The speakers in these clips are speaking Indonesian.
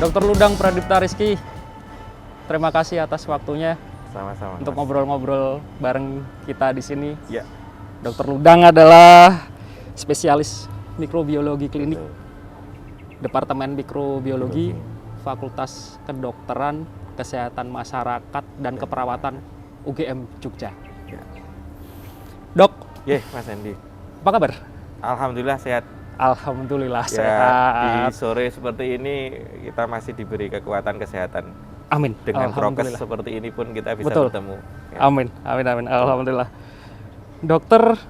Dr. Ludang Pradipta Rizky, terima kasih atas waktunya Sama-sama. untuk Mas. ngobrol-ngobrol bareng kita di sini. Ya. Dr. Ludang adalah spesialis mikrobiologi klinik, Betul. Departemen Mikrobiologi, Biologi. Fakultas Kedokteran, Kesehatan Masyarakat dan Keperawatan UGM Jogja. Ya. Dok, Mas Hendy. apa kabar? Alhamdulillah sehat. Alhamdulillah Ya, sehat. di sore seperti ini kita masih diberi kekuatan kesehatan. Amin. Dengan prokes Alhamdulillah. seperti ini pun kita bisa Betul. bertemu. Ya. Amin, amin, amin. Alhamdulillah. Dokter,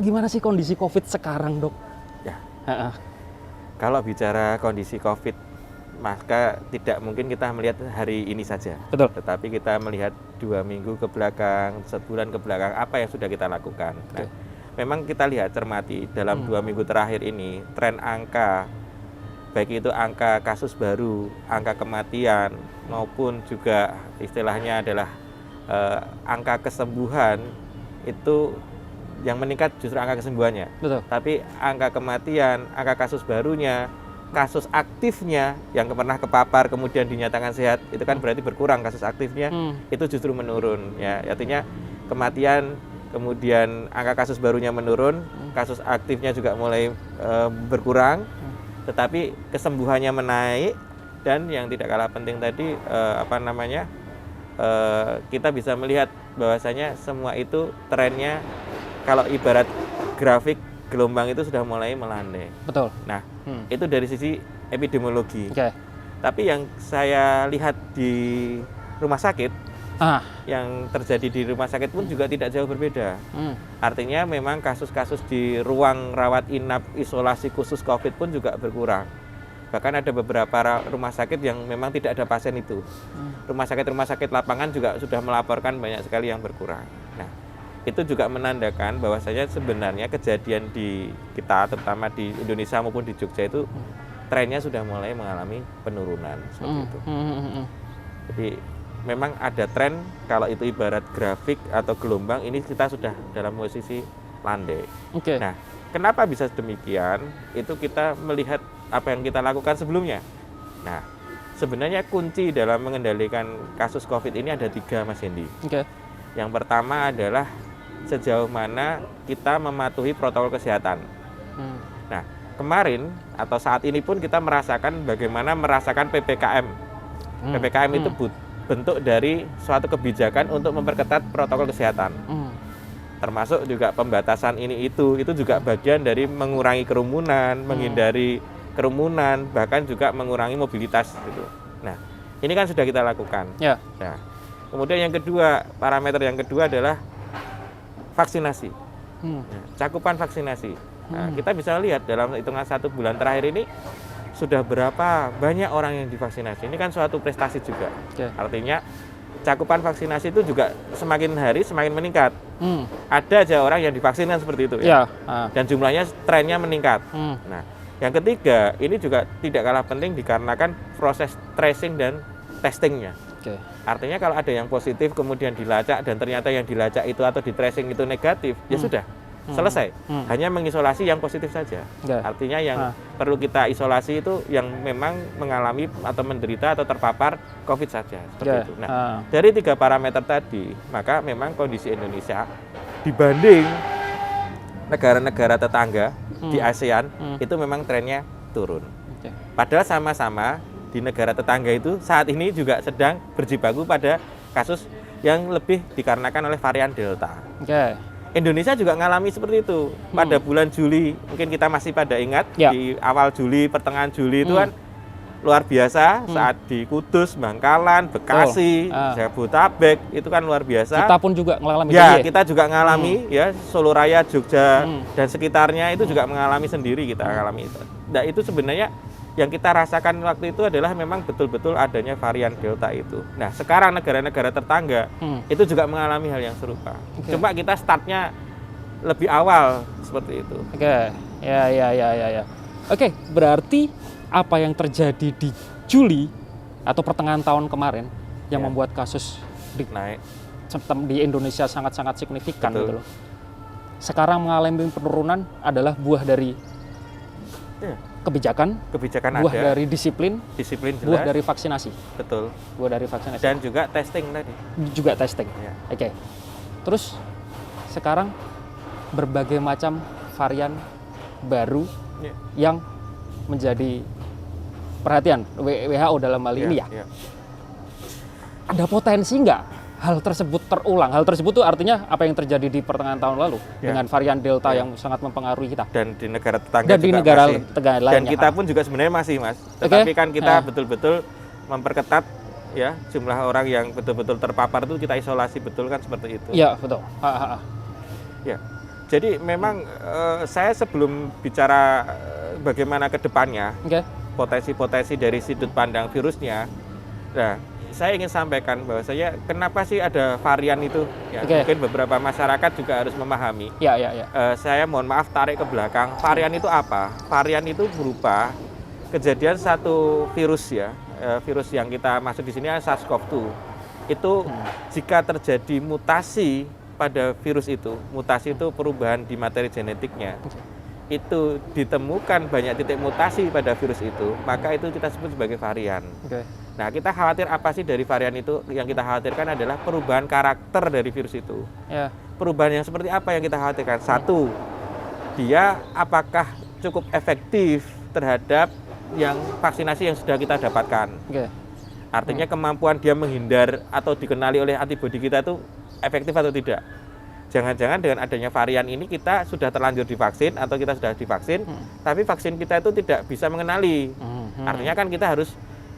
gimana sih kondisi COVID sekarang, Dok? Ya. Ha-ha. Kalau bicara kondisi COVID, maka tidak mungkin kita melihat hari ini saja. Betul. Tetapi kita melihat 2 minggu ke belakang, sebulan ke belakang, apa yang sudah kita lakukan. Nah, memang kita lihat cermati dalam 2 minggu terakhir ini, tren angka, baik itu angka kasus baru, angka kematian, maupun juga istilahnya adalah angka kesembuhan, itu yang meningkat justru angka kesembuhannya. Betul. Tapi angka kematian, angka kasus barunya, kasus aktifnya yang pernah kepapar kemudian dinyatakan sehat, itu kan berarti berkurang kasus aktifnya, itu justru menurun. Ya, artinya kematian, kemudian angka kasus barunya menurun, kasus aktifnya juga mulai berkurang, tetapi kesembuhannya menaik, dan yang tidak kalah penting tadi kita bisa melihat bahwasanya semua itu trennya, kalau ibarat grafik gelombang itu sudah mulai melandai. Betul. Nah, itu dari sisi epidemiologi. Oke. Tapi yang saya lihat di rumah sakit, yang terjadi di rumah sakit pun juga tidak jauh berbeda. Artinya memang kasus-kasus di ruang rawat inap isolasi khusus COVID pun juga berkurang. Bahkan ada beberapa rumah sakit yang memang tidak ada pasien itu. Rumah sakit lapangan juga sudah melaporkan banyak sekali yang berkurang. Nah, itu juga menandakan bahwasanya sebenarnya kejadian di kita, terutama di Indonesia maupun di Jogja itu trennya sudah mulai mengalami penurunan seperti itu. Jadi memang ada tren, kalau itu ibarat grafik atau gelombang, ini kita sudah dalam posisi landai. Oke. Nah, kenapa bisa demikian? Itu kita melihat apa yang kita lakukan sebelumnya. Nah, sebenarnya kunci dalam mengendalikan kasus COVID ini ada 3, Mas Hendy. Oke. Yang pertama adalah sejauh mana kita mematuhi protokol kesehatan. Nah, kemarin atau saat ini pun kita merasakan bagaimana merasakan PPKM. PPKM itu bentuk dari suatu kebijakan untuk memperketat protokol kesehatan. Termasuk juga pembatasan ini itu juga bagian dari mengurangi kerumunan, menghindari kerumunan, bahkan juga mengurangi mobilitas gitu. Nah, ini kan sudah kita lakukan. Ya. Nah, kemudian yang kedua, parameter yang kedua adalah vaksinasi. Cakupan vaksinasi. Nah, kita bisa lihat dalam hitungan 1 bulan terakhir ini sudah berapa banyak orang yang divaksinasi. Ini kan suatu prestasi juga. Artinya cakupan vaksinasi itu juga semakin hari semakin meningkat. Ada aja orang yang divaksin kan seperti itu ya. Dan jumlahnya trennya meningkat. Nah, yang ketiga ini juga tidak kalah penting dikarenakan proses tracing dan testingnya. Artinya kalau ada yang positif kemudian dilacak dan ternyata yang dilacak itu atau di tracing itu negatif, ya sudah selesai. Hanya mengisolasi yang positif saja. Artinya yang perlu kita isolasi itu yang memang mengalami atau menderita atau terpapar COVID saja. Seperti itu. Nah, dari 3 parameter tadi, maka memang kondisi Indonesia dibanding negara-negara tetangga di ASEAN itu memang trennya turun. Padahal sama-sama di negara tetangga itu saat ini juga sedang berjibaku pada kasus yang lebih dikarenakan oleh varian Delta. Indonesia juga mengalami seperti itu. Pada bulan Juli, mungkin kita masih pada ingat, di awal Juli, pertengahan Juli itu kan luar biasa saat di Kudus, Bangkalan, Bekasi, Jabodetabek, itu kan luar biasa. Kita pun juga mengalami kita juga mengalami ya, Solo Raya, Jogja dan sekitarnya itu juga mengalami sendiri, kita mengalami itu. Nah, itu sebenarnya yang kita rasakan waktu itu adalah memang betul-betul adanya varian Delta itu. Nah, sekarang negara-negara tetangga itu juga mengalami hal yang serupa. Cuma kita startnya lebih awal seperti itu. Ya. Oke, berarti apa yang terjadi di Juli atau pertengahan tahun kemarin yang membuat kasus naik di Indonesia sangat-sangat signifikan gitu loh. Sekarang mengalami penurunan adalah buah dari Ya. Kebijakan buah ada, dari disiplin disiplin jelas, buah dari vaksinasi. betul, Buah dari vaksinasi. dan juga testing tadi. Juga testing. Ya. Oke. Terus sekarang berbagai macam varian baru Ya. yang menjadi perhatian WHO dalam hal ini ya. Ya. Ada potensi nggak hal tersebut terulang? Hal tersebut itu artinya apa yang terjadi di pertengahan tahun lalu Ya. dengan varian Delta Ya. yang sangat mempengaruhi kita. Dan di negara tetangga Dan di juga negara masih. tetangga Dan lainnya. kita pun juga sebenarnya masih, Mas. Tetapi kan kita Ah. betul-betul memperketat ya jumlah orang yang betul-betul terpapar itu kita isolasi betul kan seperti itu. Iya, betul. Ya. Jadi memang saya sebelum bicara bagaimana ke depannya Oke. potensi-potensi dari sudut pandang virusnya. Nah, saya ingin sampaikan bahwa kenapa sih ada varian itu? Ya, Oke. mungkin beberapa masyarakat juga harus memahami. Iya, iya, iya. Saya mohon maaf tarik ke belakang. Varian itu apa? Varian itu berupa kejadian satu virus ya, virus yang kita masuk di sini SARS-CoV-2. Itu jika terjadi mutasi pada virus itu, mutasi itu perubahan di materi genetiknya. Itu ditemukan banyak titik mutasi pada virus itu, maka itu kita sebut sebagai varian. Oke. Nah, kita khawatir apa sih dari varian itu? Yang kita khawatirkan adalah perubahan karakter dari virus itu. Ya. Perubahan yang seperti apa yang kita khawatirkan? Satu, dia apakah cukup efektif terhadap yang vaksinasi yang sudah kita dapatkan. Oke. Artinya kemampuan dia menghindar atau dikenali oleh antibodi kita itu efektif atau tidak. Jangan-jangan dengan adanya varian ini kita sudah terlanjur divaksin atau kita sudah divaksin, tapi vaksin kita itu tidak bisa mengenali. Artinya kan kita harus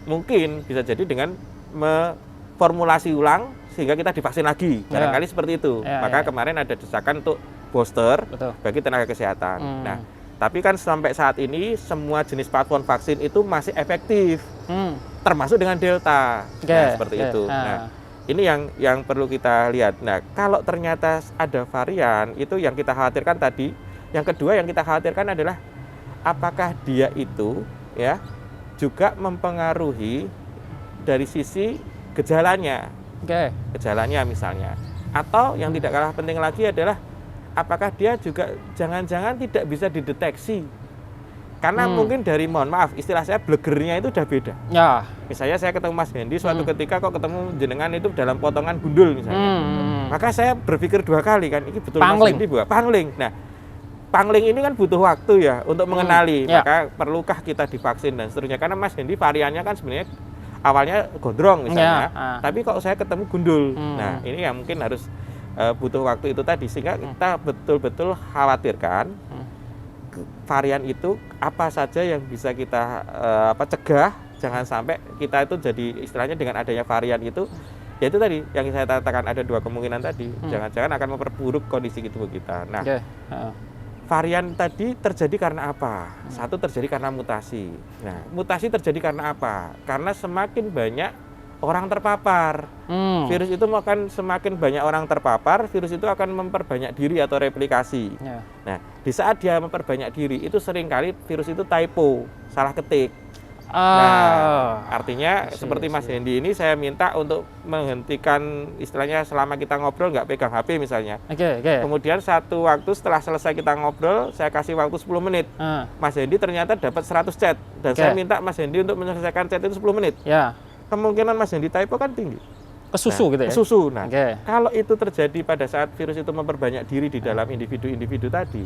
mungkin bisa jadi dengan memformulasi ulang sehingga kita divaksin lagi. Barangkali seperti itu. Maka kemarin ada desakan untuk booster bagi tenaga kesehatan. Nah, tapi kan sampai saat ini semua jenis platform vaksin itu masih efektif, termasuk dengan Delta. Nah, seperti itu. Nah, ini yang perlu kita lihat. Nah, kalau ternyata ada varian, itu yang kita khawatirkan tadi. Yang kedua yang kita khawatirkan adalah apakah dia itu ya juga mempengaruhi dari sisi gejalanya. Gejalanya misalnya. Atau yang tidak kalah penting lagi adalah apakah dia juga jangan-jangan tidak bisa dideteksi. Karena mungkin dari, mohon maaf, istilah saya blegernya itu udah beda. Ya. Misalnya saya ketemu Mas Hendy suatu ketika kok ketemu jenengan itu dalam potongan gundul misalnya. Maka saya berpikir dua kali kan, ini betul Mas Hendy bukan? Pangling. Nah, pangling ini kan butuh waktu ya untuk mengenali. Maka perlukah kita divaksin dan seterusnya. Karena Mas Hendy variannya kan sebenarnya awalnya gondrong misalnya. Tapi kok saya ketemu gundul. Nah, ini yang mungkin harus butuh waktu itu tadi. Sehingga kita betul-betul khawatirkan varian itu apa saja yang bisa kita cegah, jangan sampai kita itu jadi istilahnya dengan adanya varian itu, yaitu tadi yang saya katakan ada dua kemungkinan tadi, jangan-jangan akan memperburuk kondisi tubuh kita. Nah, varian tadi terjadi karena apa? Satu terjadi karena mutasi. Nah, mutasi terjadi karena apa? Karena semakin banyak orang terpapar. Virus itu akan semakin banyak orang terpapar, virus itu akan memperbanyak diri atau replikasi. Nah, di saat dia memperbanyak diri, itu seringkali virus itu typo, salah ketik. Nah, artinya seperti Mas Hendy ini saya minta untuk menghentikan istilahnya selama kita ngobrol nggak pegang HP misalnya. Kemudian satu waktu setelah selesai kita ngobrol, saya kasih waktu 10 menit. Mas Hendy ternyata dapat 100 chat. Dan saya minta Mas Hendy untuk menyelesaikan chat itu 10 menit. Kemungkinan Mas Hendy typo kan tinggi. Kesusu gitu ya? Kesusu. Nah, kalau itu terjadi pada saat virus itu memperbanyak diri di dalam individu-individu tadi,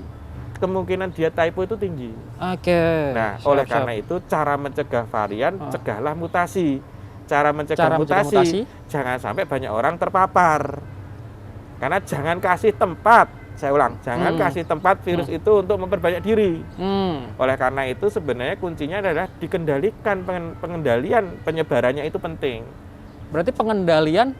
kemungkinan dia typo itu tinggi. Nah, oleh karena itu cara mencegah varian, cegahlah mutasi. Cara mencegah mutasi, jangan sampai banyak orang terpapar. Karena jangan kasih tempat, saya ulang, jangan kasih tempat virus itu untuk memperbanyak diri. Oleh karena itu sebenarnya kuncinya adalah dikendalikan, pengendalian penyebarannya itu penting. Berarti pengendalian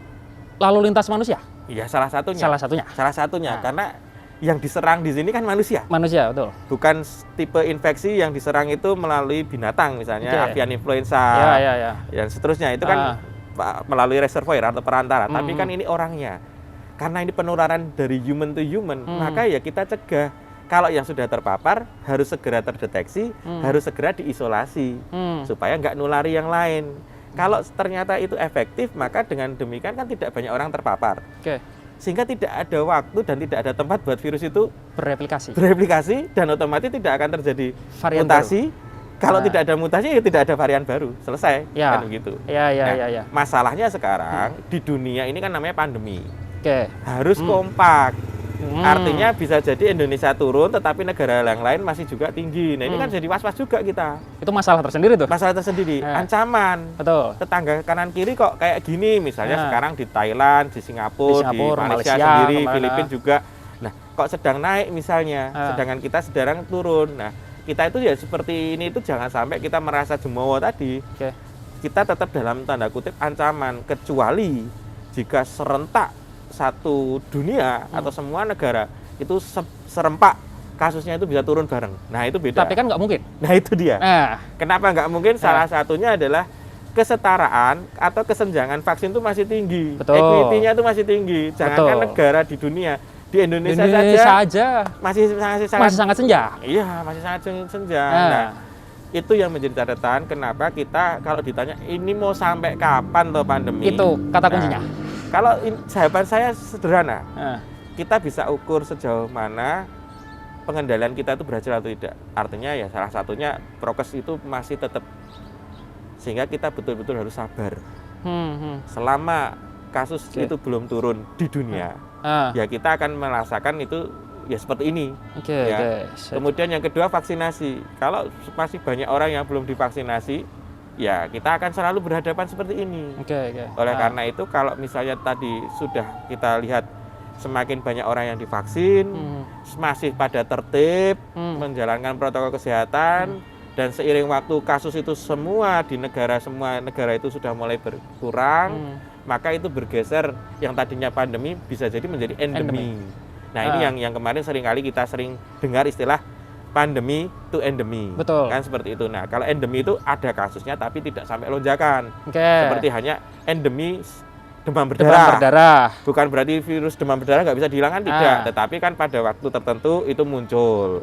lalu lintas manusia? Iya, salah satunya. Salah satunya, karena yang diserang di sini kan manusia. Manusia, betul. Bukan tipe infeksi yang diserang itu melalui binatang, misalnya avian influenza, dan seterusnya. Itu kan melalui reservoir atau perantara. Tapi kan ini orangnya. Karena ini penularan dari human to human, maka ya kita cegah. Kalau yang sudah terpapar harus segera terdeteksi, harus segera diisolasi, supaya nggak nulari yang lain. Kalau ternyata itu efektif, maka dengan demikian kan tidak banyak orang terpapar. sehingga tidak ada waktu dan tidak ada tempat buat virus itu bereplikasi dan otomatis tidak akan terjadi varian mutasi. Kalau Nah. tidak ada mutasi ya tidak ada varian baru, selesai Ya. kan begitu. Ya. Masalahnya sekarang di dunia ini kan namanya pandemi. Oke. Harus kompak. Hmm. Artinya bisa jadi Indonesia turun tetapi negara yang lain masih juga tinggi. Nah, ini kan jadi was-was juga kita. Itu masalah tersendiri tuh. Masalah tersendiri, Ya. ancaman. Betul. Tetangga kanan kiri kok kayak gini, misalnya Nah. sekarang di Thailand, di Singapura, di Malaysia sendiri, kemana. Filipina juga. Nah, kok sedang naik misalnya, sedangkan kita sedang turun. Nah, kita itu ya seperti ini itu jangan sampai kita merasa jumawa tadi. Oke. Kita tetap dalam tanda kutip ancaman, kecuali jika serentak satu dunia atau semua negara itu serempak kasusnya itu bisa turun bareng. Nah, itu beda. Tapi kan nggak mungkin. Nah, itu dia. Nah, Kenapa nggak mungkin? Salah satunya adalah kesetaraan atau kesenjangan vaksin itu masih tinggi. Betul. Equity-nya itu masih tinggi. Jangankan Betul. negara di dunia, di Indonesia aja masih sangat senja. Iya, masih sangat senja. Nah. Nah, itu yang menjadi catatan kenapa kita kalau ditanya ini mau sampai kapan toh pandemi. Itu kata kuncinya. Kalau jawaban saya sederhana. Nah. Kita bisa ukur sejauh mana pengendalian kita itu berhasil atau tidak. Artinya ya salah satunya prokes itu masih tetap, sehingga kita betul-betul harus sabar. Selama kasus itu belum turun di dunia, ya kita akan merasakan itu ya seperti ini. Ya. Kemudian yang kedua vaksinasi. Kalau masih banyak orang yang belum divaksinasi, ya kita akan selalu berhadapan seperti ini. Oleh karena itu kalau misalnya tadi sudah kita lihat semakin banyak orang yang divaksin, masih pada tertib, menjalankan protokol kesehatan, dan seiring waktu kasus itu semua negara itu sudah mulai berkurang, maka itu bergeser yang tadinya pandemi bisa jadi menjadi endemi. Nah, ini yang kemarin seringkali kita sering dengar istilah pandemi to endemi. Betul. Kan seperti itu. Nah, kalau endemi itu ada kasusnya tapi tidak sampai lonjakan. Seperti hanya endemi demam berdarah. Bukan berarti virus demam berdarah nggak bisa dihilangkan, tidak. Tetapi kan pada waktu tertentu itu muncul.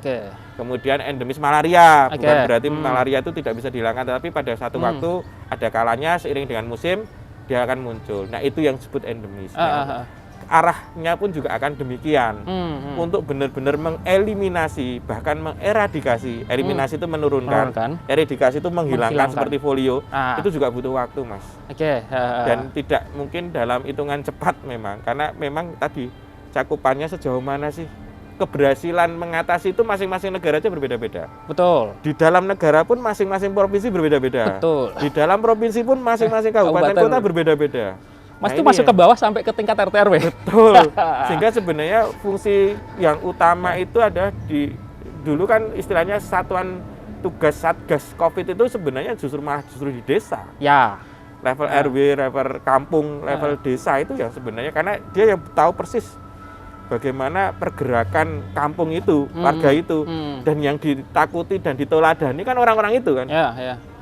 Kemudian endemis malaria. Bukan berarti malaria itu tidak bisa dihilangkan, tetapi pada satu waktu ada kalanya seiring dengan musim dia akan muncul. Nah, itu yang disebut endemis. Arahnya pun juga akan demikian. Untuk benar-benar mengeliminasi, bahkan mengeradikasi. Eliminasi itu menurunkan. Eradikasi itu menghilangkan seperti polio. Itu juga butuh waktu, Mas. Dan tidak mungkin dalam hitungan cepat memang. Karena memang tadi cakupannya sejauh mana sih? Keberhasilan mengatasi itu masing-masing negara aja berbeda-beda. Betul. Di dalam negara pun masing-masing provinsi berbeda-beda. Betul. Di dalam provinsi pun masing-masing kabupaten kota berbeda-beda. Mas itu masuk ke bawah sampai ke tingkat RT RW. Betul. Sehingga sebenarnya fungsi yang utama itu ada dulu kan istilahnya satuan tugas Satgas Covid itu sebenarnya justru di desa. Ya. Level RW, level kampung, level desa itu yang sebenarnya karena dia yang tahu persis bagaimana pergerakan kampung itu, warga itu, dan yang ditakuti dan ditoladani kan orang-orang itu kan.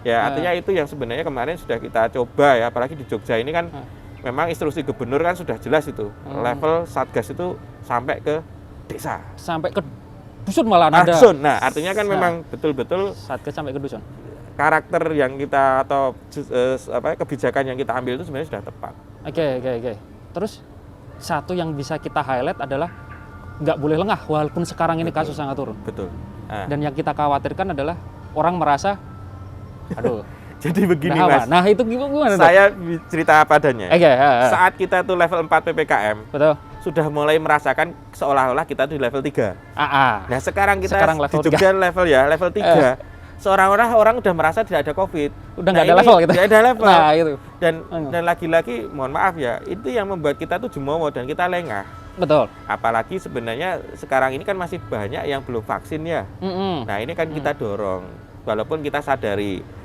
Ya, artinya itu yang sebenarnya kemarin sudah kita coba ya, apalagi di Jogja ini kan. Memang instruksi gubernur kan sudah jelas itu, level Satgas itu sampai ke desa. Sampai ke dusun malah ada. Dusun. Nah, artinya kan memang betul-betul Satgas sampai ke dusun. Karakter yang kita atau kebijakan yang kita ambil itu sebenarnya sudah tepat. Oke. Terus satu yang bisa kita highlight adalah nggak boleh lengah walaupun sekarang ini kasus sangat turun. Betul. Dan yang kita khawatirkan adalah orang merasa, aduh. Jadi begini, Mas. Nah, itu gimana? Saya cerita apa adanya. Saat kita tuh level 4 PPKM, betul, sudah mulai merasakan seolah-olah kita di level 3. Nah, sekarang kita level di Jogja level 3. Seorang-orang udah merasa tidak ada Covid. Udah nggak ada level gitu. Nggak ada level. Nah, itu. Dan lagi-lagi, mohon maaf ya, itu yang membuat kita tuh jumawa dan kita lengah. Betul. Apalagi sebenarnya sekarang ini kan masih banyak yang belum vaksin ya. Nah, ini kan kita dorong. Walaupun kita sadari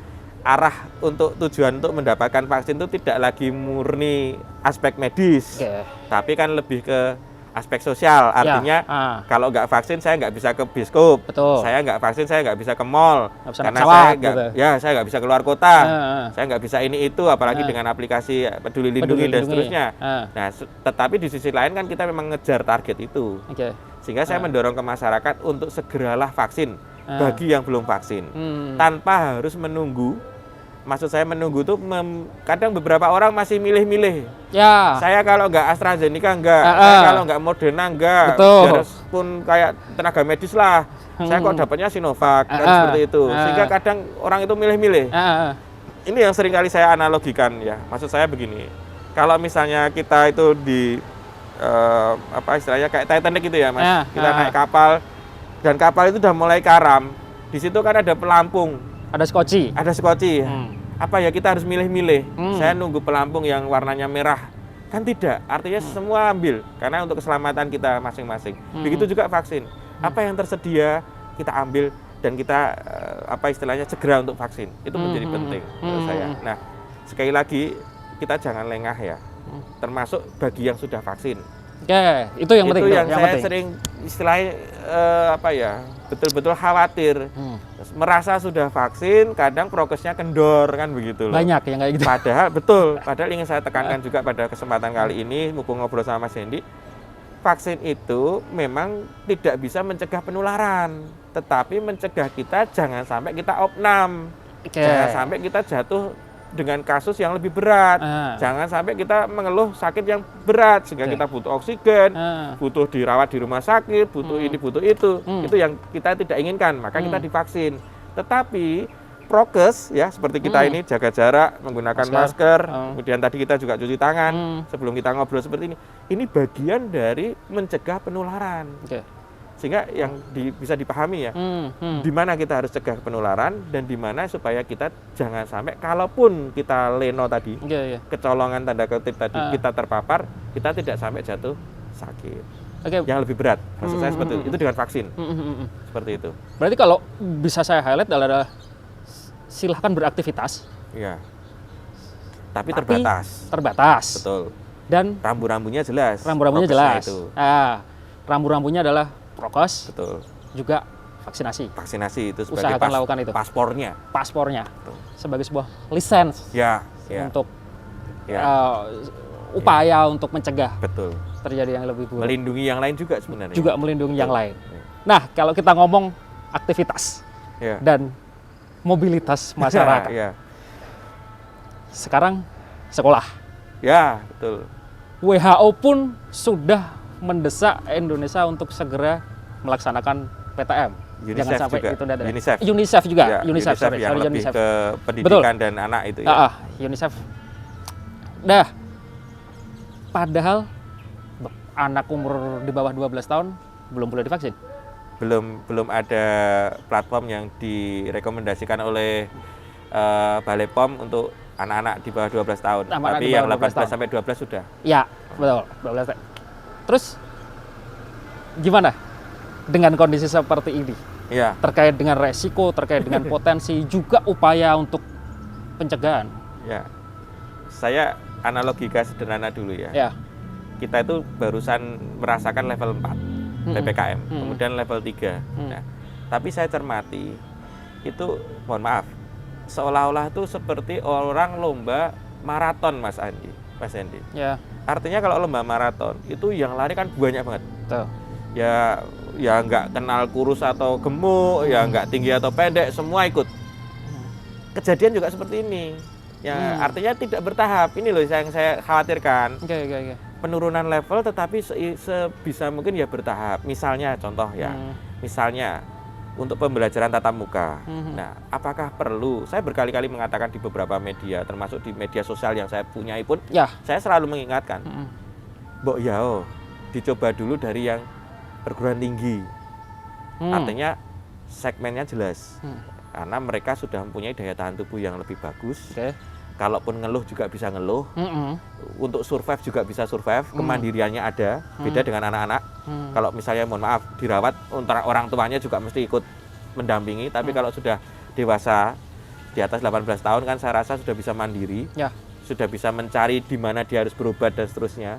arah untuk tujuan untuk mendapatkan vaksin itu tidak lagi murni aspek medis, tapi kan lebih ke aspek sosial. Artinya kalau nggak vaksin saya nggak bisa ke bioskop, saya nggak vaksin saya nggak bisa ke mall, karena saya nggak bisa keluar kota, saya nggak bisa ini itu, apalagi dengan aplikasi Peduli Lindungi dan seterusnya. Nah, tetapi di sisi lain kan kita memang ngejar target itu, sehingga saya mendorong ke masyarakat untuk segeralah vaksin bagi yang belum vaksin, tanpa harus menunggu Maksud saya menunggu tuh kadang beberapa orang masih milih-milih. Ya. Saya kalau nggak AstraZeneca nggak, saya kalau nggak Moderna nggak, biarpun kayak tenaga medis lah. Saya kok dapatnya Sinovac kan seperti itu. Sehingga kadang orang itu milih-milih. Ini yang sering kali saya analogikan ya. Maksud saya begini. Kalau misalnya kita itu di apa istilahnya kayak Titanic gitu ya, Mas. Kita naik kapal dan kapal itu udah mulai karam. Di situ kan ada pelampung. Ada skoci. Ada skoci. Apa ya kita harus milih-milih? Saya nunggu pelampung yang warnanya merah. Kan tidak. Artinya semua ambil karena untuk keselamatan kita masing-masing. Begitu juga vaksin. Apa yang tersedia kita ambil dan kita apa istilahnya segera untuk vaksin. Itu menjadi penting menurut saya. Nah, sekali lagi kita jangan lengah ya. Termasuk bagi yang sudah vaksin. Oke, itu yang penting. Itu yang saya sering istilahnya apa ya, betul-betul khawatir. Merasa sudah vaksin, kadang prokesnya kendor kan begitu loh. Banyak yang kayak gitu. Padahal betul, padahal ingin saya tekankan juga pada kesempatan kali ini, mumpung ngobrol sama Mas Hendy, vaksin itu memang tidak bisa mencegah penularan, tetapi mencegah kita jangan sampai kita opnam, jangan sampai kita jatuh dengan kasus yang lebih berat. Jangan sampai kita mengeluh sakit yang berat sehingga kita butuh oksigen, butuh dirawat di rumah sakit, butuh ini, butuh itu. Itu yang kita tidak inginkan, maka kita divaksin. Tetapi prokes ya seperti kita ini jaga jarak, menggunakan masker, kemudian tadi kita juga cuci tangan sebelum kita ngobrol seperti ini. Ini bagian dari mencegah penularan. Sehingga yang bisa dipahami ya, di mana kita harus cegah penularan dan di mana supaya kita jangan sampai kalaupun kita leno tadi, kecolongan tanda kutip tadi, kita terpapar, kita tidak sampai jatuh sakit. Yang lebih berat, maksud saya seperti itu dengan vaksin. Seperti itu. Berarti kalau bisa saya highlight adalah silahkan beraktivitas. Iya. Tapi terbatas. Terbatas. Betul. Dan rambu-rambunya jelas. Rambu-rambunya jelas. Rambu-rambunya adalah prokes, betul. Juga vaksinasi. Vaksinasi itu sebagai usahakan lakukan itu. Paspornya. Betul. Sebagai sebuah lisens. Untuk upaya untuk mencegah. Betul. Terjadi yang lebih buruk. Melindungi yang lain juga sebenarnya. Juga melindungi yang lain. Nah, kalau kita ngomong aktivitas dan mobilitas masyarakat. Sekarang sekolah. Ya, betul. WHO pun sudah mendesak Indonesia untuk segera melaksanakan PTM. UNICEF Jangan sampai juga. itu ada. UNICEF juga. Ya, UNICEF yang lebih UNICEF. ke pendidikan dan anak itu ya. UNICEF. Dah. Padahal anak umur di bawah 12 tahun belum boleh divaksin. Belum ada platform yang direkomendasikan oleh Balai POM untuk anak-anak di bawah 12 tahun. Tapi yang 18 sampai 12 sudah. Ya, betul. 12 tahun. Terus gimana dengan kondisi seperti ini? Terkait dengan resiko, terkait dengan potensi, juga upaya untuk pencegahan. Ya, saya analogikan sederhana dulu ya. Kita itu barusan merasakan level 4 PPKM, kemudian level 3. Nah, tapi saya cermati itu, mohon maaf, seolah-olah itu seperti orang lomba maraton, Mas Hendy. Artinya kalau lomba maraton itu yang lari kan banyak banget. Ya nggak kenal kurus atau gemuk, ya nggak tinggi atau pendek, semua ikut. Kejadian juga seperti ini. Ya artinya tidak bertahap. Ini loh yang saya khawatirkan. Penurunan level tetapi sebisa mungkin ya bertahap. Misalnya contoh ya, misalnya untuk pembelajaran tatap muka. Nah, apakah perlu? Saya berkali-kali mengatakan di beberapa media, termasuk di media sosial yang saya punyai pun, saya selalu mengingatkan, Mbok Yao, dicoba dulu dari yang perguruan tinggi. Artinya segmennya jelas, karena mereka sudah mempunyai daya tahan tubuh yang lebih bagus. Kalaupun ngeluh juga bisa ngeluh, untuk survive juga bisa survive, kemandiriannya ada, beda dengan anak-anak. Kalau misalnya mohon maaf dirawat, orang tuanya juga mesti ikut mendampingi, tapi kalau sudah dewasa di atas 18 tahun kan saya rasa sudah bisa mandiri, sudah bisa mencari di mana dia harus berobat dan seterusnya.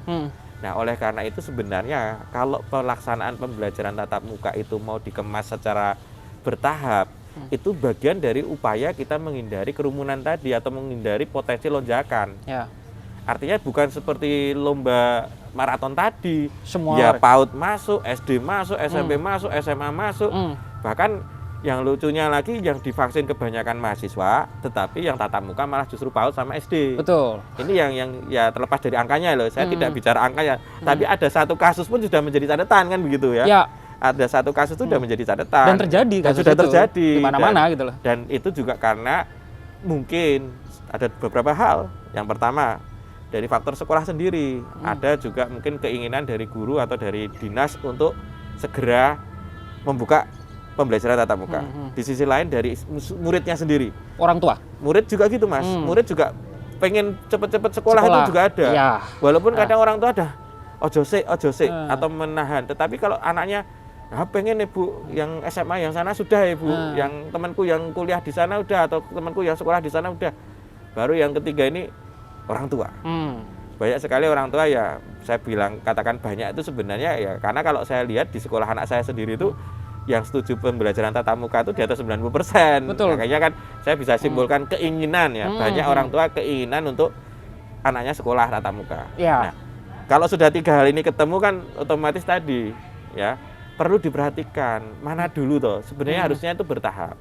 Nah, oleh karena itu sebenarnya kalau pelaksanaan pembelajaran tatap muka itu mau dikemas secara bertahap, itu bagian dari upaya kita menghindari kerumunan tadi atau menghindari potensi lonjakan. Artinya bukan seperti lomba maraton tadi, semua ya PAUD masuk, SD masuk, SMP masuk, SMA masuk, bahkan Yang lucunya lagi yang divaksin kebanyakan mahasiswa, tetapi yang tatap muka malah justru PAUD sama SD. Betul. Ini yang ya terlepas dari angkanya loh, saya tidak bicara angkanya, tapi ada satu kasus pun sudah menjadi catatan kan begitu ya. Ya. Ada satu kasus itu sudah menjadi catatan. Dan terjadi dan sudah terjadi di mana-mana gitu loh. Dan itu juga karena mungkin ada beberapa hal. Yang pertama dari faktor sekolah sendiri, ada juga mungkin keinginan dari guru atau dari dinas untuk segera membuka pembelajaran tatap muka. Di sisi lain dari muridnya sendiri. Orang tua. Murid juga gitu Mas. Murid juga pengen cepet-cepet sekolah itu juga ada. Ya. Walaupun kadang orang tua ada ojo sik atau menahan. Tetapi kalau anaknya pengen Ibu yang SMA yang sana sudah Ibu, yang temanku yang kuliah di sana udah atau temanku yang sekolah di sana udah. Baru yang ketiga ini orang tua. Banyak sekali orang tua ya, saya bilang katakan banyak itu sebenarnya ya karena kalau saya lihat di sekolah anak saya sendiri itu yang setuju pembelajaran tatap muka itu di atas 90%. Betul. Makanya kan saya bisa simpulkan keinginan ya. Banyak orang tua keinginan untuk anaknya sekolah tatap muka. Ya. Nah, kalau sudah 3 hal ini ketemu kan otomatis tadi ya perlu diperhatikan mana dulu toh. Sebenarnya harusnya itu bertahap.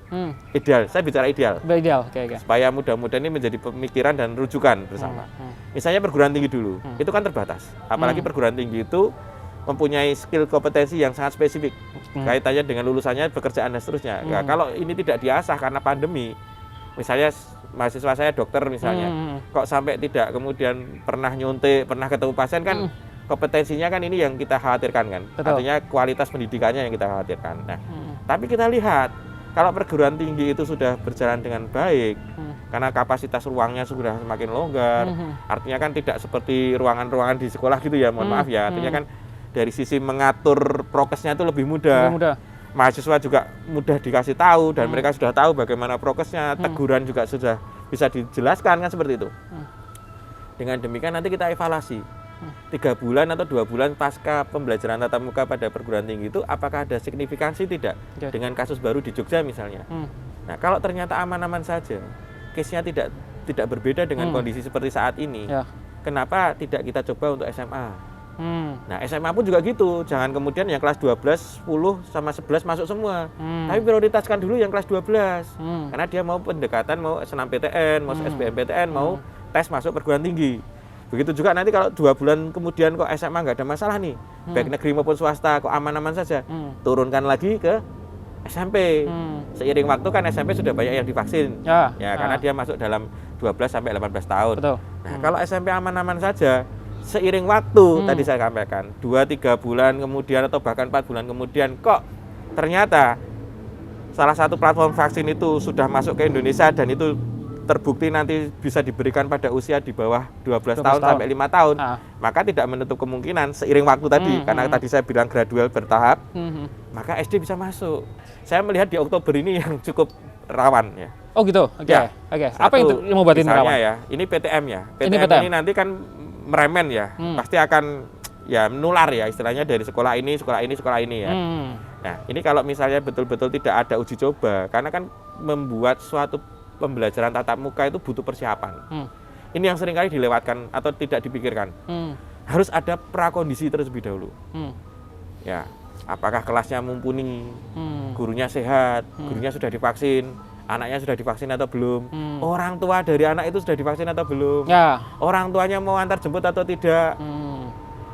Ideal, saya bicara ideal. Ideal, oke. Supaya mudah-mudahan ini menjadi pemikiran dan rujukan bersama. Misalnya perguruan tinggi dulu, itu kan terbatas. Apalagi perguruan tinggi itu mempunyai skill kompetensi yang sangat spesifik kaitannya dengan lulusannya, pekerjaan dan seterusnya. Nah, kalau ini tidak diasah karena pandemi, misalnya mahasiswa saya dokter misalnya, kok sampai tidak kemudian pernah nyuntik, pernah ketemu pasien kan kompetensinya kan ini yang kita khawatirkan kan. Betul. Artinya kualitas pendidikannya yang kita khawatirkan. Nah, tapi kita lihat kalau perguruan tinggi itu sudah berjalan dengan baik, karena kapasitas ruangnya sudah semakin longgar, artinya kan tidak seperti ruangan-ruangan di sekolah gitu ya, mohon maaf ya, artinya kan dari sisi mengatur prokesnya itu lebih mudah. Mahasiswa juga mudah dikasih tahu dan mereka sudah tahu bagaimana prokesnya, teguran juga sudah bisa dijelaskan kan seperti itu. Dengan demikian nanti kita evaluasi 3 bulan atau 2 bulan pasca pembelajaran tatap muka pada perguruan tinggi itu apakah ada signifikansi tidak dengan kasus baru di Jogja misalnya. Nah kalau ternyata aman-aman saja, case-nya tidak berbeda dengan kondisi seperti saat ini, kenapa tidak kita coba untuk SMA? Nah SMA pun juga gitu, jangan kemudian yang kelas 12, 10 sama 11 masuk semua, tapi prioritaskan dulu yang kelas 12 karena dia mau pendekatan, mau SNMPTN, mau SBMPTN, mau tes masuk perguruan tinggi. Begitu juga nanti kalau 2 bulan kemudian kok SMA nggak ada masalah nih, baik negeri maupun swasta kok aman-aman saja, turunkan lagi ke SMP. Seiring waktu kan SMP sudah banyak yang divaksin, ya karena dia masuk dalam 12 sampai 18 tahun. Betul. Nah kalau SMP aman-aman saja, seiring waktu tadi saya sampaikan 2-3 bulan kemudian atau bahkan 4 bulan kemudian kok ternyata salah satu platform vaksin itu sudah masuk ke Indonesia dan itu terbukti nanti bisa diberikan pada usia di bawah 12 tahun sampai 5 tahun, maka tidak menutup kemungkinan seiring waktu tadi, karena tadi saya bilang gradual bertahap, maka SD bisa masuk. Saya melihat di Oktober ini yang cukup rawan ya. Oh gitu, oke. Apa itu yang membuat ini rawan? Ya, ini PTM ya. PTM ini nanti kan meremen ya, pasti akan ya menular ya istilahnya dari sekolah ini ya. Nah ini kalau misalnya betul-betul tidak ada uji coba, karena kan membuat suatu pembelajaran tatap muka itu butuh persiapan. Ini yang seringkali dilewatkan atau tidak dipikirkan. Harus ada prakondisi terlebih dahulu. Ya, apakah kelasnya mumpuni, gurunya sehat, gurunya sudah divaksin, anaknya sudah divaksin atau belum, orang tua dari anak itu sudah divaksin atau belum, orang tuanya mau antar jemput atau tidak,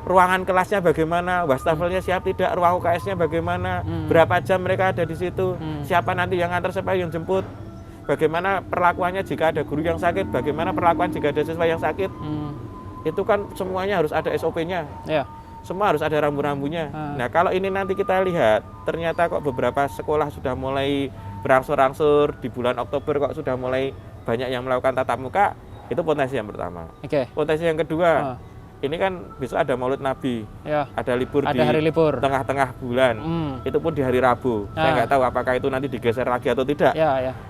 ruangan kelasnya bagaimana, wastafelnya siap tidak, ruang UKS-nya bagaimana, berapa jam mereka ada di situ, siapa nanti yang antar, siapa yang jemput, bagaimana perlakuannya jika ada guru yang sakit, bagaimana perlakuan jika ada siswa yang sakit, itu kan semuanya harus ada SOP-nya, semua harus ada rambu-rambunya. Nah kalau ini nanti kita lihat, ternyata kok beberapa sekolah sudah mulai berangsur-angsur, di bulan Oktober kok sudah mulai banyak yang melakukan tatap muka, itu potensi yang pertama. Potensi yang kedua, ini kan besok ada Maulid Nabi, ada libur, ada hari libur tengah-tengah bulan, itu pun di hari Rabu. Saya nggak tahu apakah itu nanti digeser lagi atau tidak.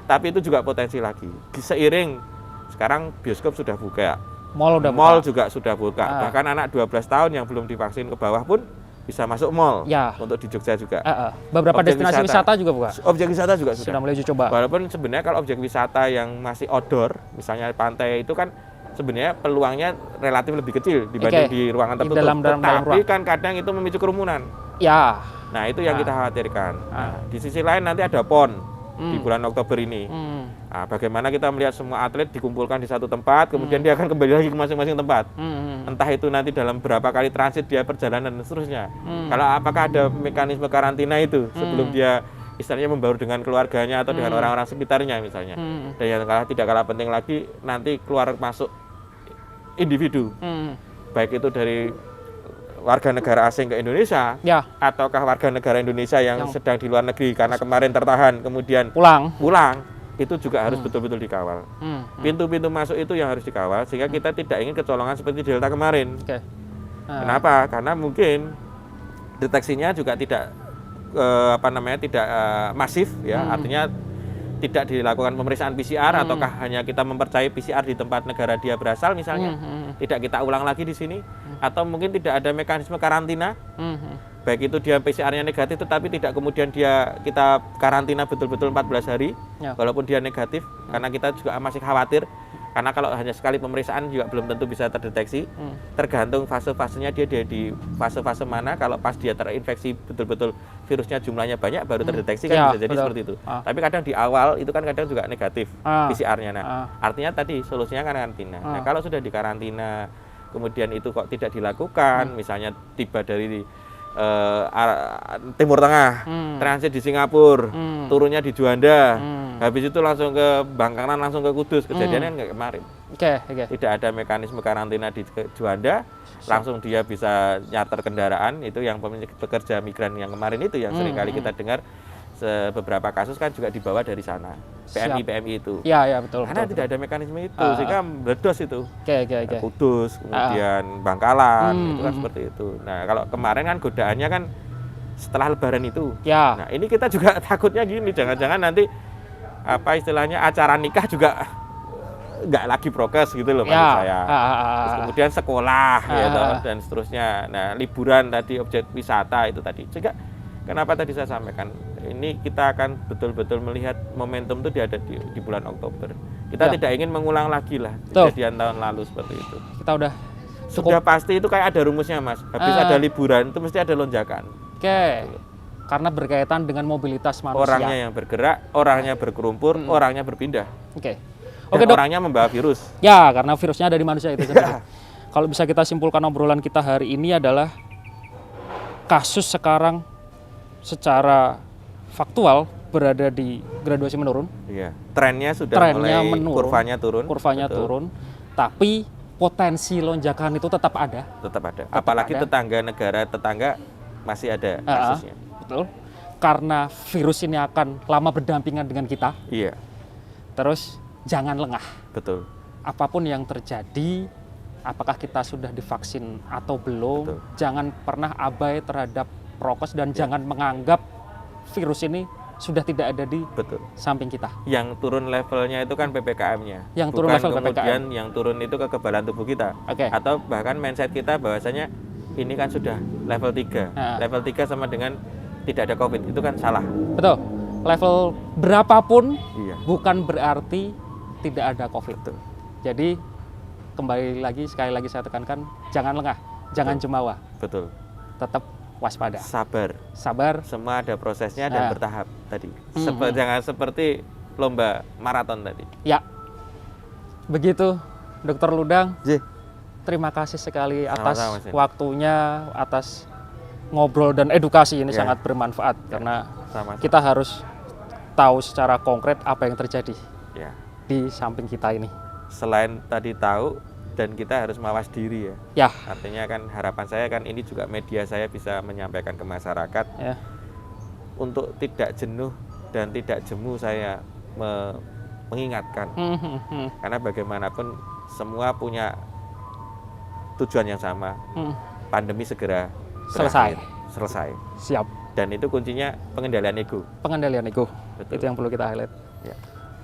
Tapi itu juga potensi lagi. Seiring sekarang bioskop sudah buka, mall juga sudah buka. Bahkan anak 12 tahun yang belum divaksin ke bawah pun bisa masuk mall. Untuk di Jogja juga. Beberapa destinasi wisata juga buka. Objek wisata juga sudah mulai uji coba. Walaupun sebenarnya kalau objek wisata yang masih outdoor, misalnya pantai itu kan sebenarnya peluangnya relatif lebih kecil dibanding di ruangan tertutup. Tapi kan kadang itu memicu kerumunan. Nah, itu yang kita khawatirkan. Nah, di sisi lain nanti ada PON di bulan Oktober ini. Nah, bagaimana kita melihat semua atlet dikumpulkan di satu tempat, kemudian dia akan kembali lagi ke masing-masing tempat. Entah itu nanti dalam berapa kali transit dia perjalanan dan seterusnya. Kalau apakah ada mekanisme karantina itu sebelum dia istilahnya membaur dengan keluarganya atau dengan orang-orang sekitarnya misalnya. Dan yang tidak kalah penting lagi, nanti keluar masuk individu. Baik itu dari warga negara asing ke Indonesia, ataukah warga negara Indonesia yang sedang di luar negeri karena kemarin tertahan kemudian pulang, itu juga harus betul-betul dikawal. Pintu-pintu masuk itu yang harus dikawal sehingga kita tidak ingin kecolongan seperti Delta kemarin. Kenapa? Karena mungkin deteksinya juga tidak tidak masif ya, artinya tidak dilakukan pemeriksaan PCR ataukah hanya kita mempercayai PCR di tempat negara dia berasal misalnya, tidak kita ulang lagi di sini, atau mungkin tidak ada mekanisme karantina, baik itu dia PCR-nya negatif tetapi tidak kemudian kita karantina betul-betul 14 hari walaupun dia negatif, karena kita juga masih khawatir, karena kalau hanya sekali pemeriksaan juga belum tentu bisa terdeteksi, tergantung fase-fasenya dia di fase-fase mana. Kalau pas dia terinfeksi betul-betul virusnya jumlahnya banyak baru terdeteksi kan bisa jadi seperti itu. Tapi kadang di awal itu kan kadang juga negatif PCR-nya. Nah, artinya tadi solusinya karantina. Nah, kalau sudah dikarantina kemudian itu kok tidak dilakukan, misalnya tiba dari Timur Tengah, transit di Singapura, turunnya di Juanda, habis itu langsung ke Bangkalan, langsung ke Kudus, kejadiannya kayak kemarin. Tidak ada mekanisme karantina di Juanda, langsung dia bisa nyarter kendaraan, itu yang pekerja migran yang kemarin itu yang seringkali kita dengar beberapa kasus kan juga dibawa dari sana, PMI itu. Iya, betul. Karena tidak ada mekanisme itu, sehingga meledos itu. Kudus, kemudian Hmm. Bangkalan, itu kan seperti itu. Nah, kalau kemarin kan godaannya kan setelah Lebaran itu. Nah, ini kita juga takutnya gini, jangan-jangan nanti apa istilahnya acara nikah juga nggak lagi prokes gitu loh maksud saya. Terus kemudian sekolah gitu, dan seterusnya. Nah, liburan tadi, objek wisata itu tadi. Juga kenapa tadi saya sampaikan, ini kita akan betul-betul melihat momentum itu ada di bulan Oktober. Kita tidak ingin mengulang lagi lah kejadian tahun lalu seperti itu. Kita udah sudah pasti itu kayak ada rumusnya, Mas. Habis ada liburan itu mesti ada lonjakan. Karena berkaitan dengan mobilitas manusia. Orangnya yang bergerak, orangnya berkerumpur, orangnya berpindah. Oke, Dok. Orangnya membawa virus. Ya, karena virusnya ada di manusia itu sendiri. Kalau bisa kita simpulkan obrolan kita hari ini adalah kasus sekarang secara faktual berada di graduasi menurun. Iya. Trennya sudah mulai menurun, kurvanya turun. Tapi potensi lonjakan itu tetap ada. Apalagi negara tetangga masih ada kasusnya. Betul. Karena virus ini akan lama berdampingan dengan kita. Iya. Terus jangan lengah. Betul. Apapun yang terjadi, apakah kita sudah divaksin atau belum, jangan pernah abai terhadap prokes dan jangan menganggap virus ini sudah tidak ada di samping kita. Yang turun levelnya itu kan PPKM-nya. Yang turun level kemudian PPKM. Yang turun itu kekebalan tubuh kita. Atau bahkan mindset kita bahwasanya ini kan sudah level 3. Level 3 sama dengan tidak ada COVID. Itu kan salah. Betul. Level berapapun bukan berarti tidak ada COVID. Jadi kembali lagi, sekali lagi saya tekankan, jangan lengah, jangan jumawa. Tetap waspada. Sabar. Semua ada prosesnya dan bertahap tadi. Jangan seperti lomba maraton tadi. Ya. Begitu, Dr. Ludang. Terima kasih sekali atas waktunya, atas ngobrol dan edukasi ini sangat bermanfaat karena kita harus tahu secara konkret apa yang terjadi di samping kita ini. Selain tadi tahu, dan kita harus mawas diri ya. Artinya kan harapan saya kan ini juga media saya bisa menyampaikan ke masyarakat untuk tidak jenuh dan tidak jemu saya mengingatkan. Karena bagaimanapun semua punya tujuan yang sama. Pandemi segera selesai. Siap. Dan itu kuncinya pengendalian ego. Itu yang perlu kita highlight.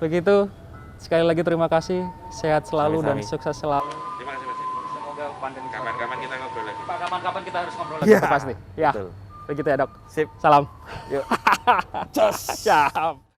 Begitu. Sekali lagi terima kasih, sehat selalu dan sukses selalu. Terima kasih Mas. Semoga pandemi kapan-kapan kita ngobrol lagi. Pak, kapan-kapan kita harus ngobrol lagi pasti. Ya. Begitu ya, Dok. Sip. Salam. Yuk. Siap.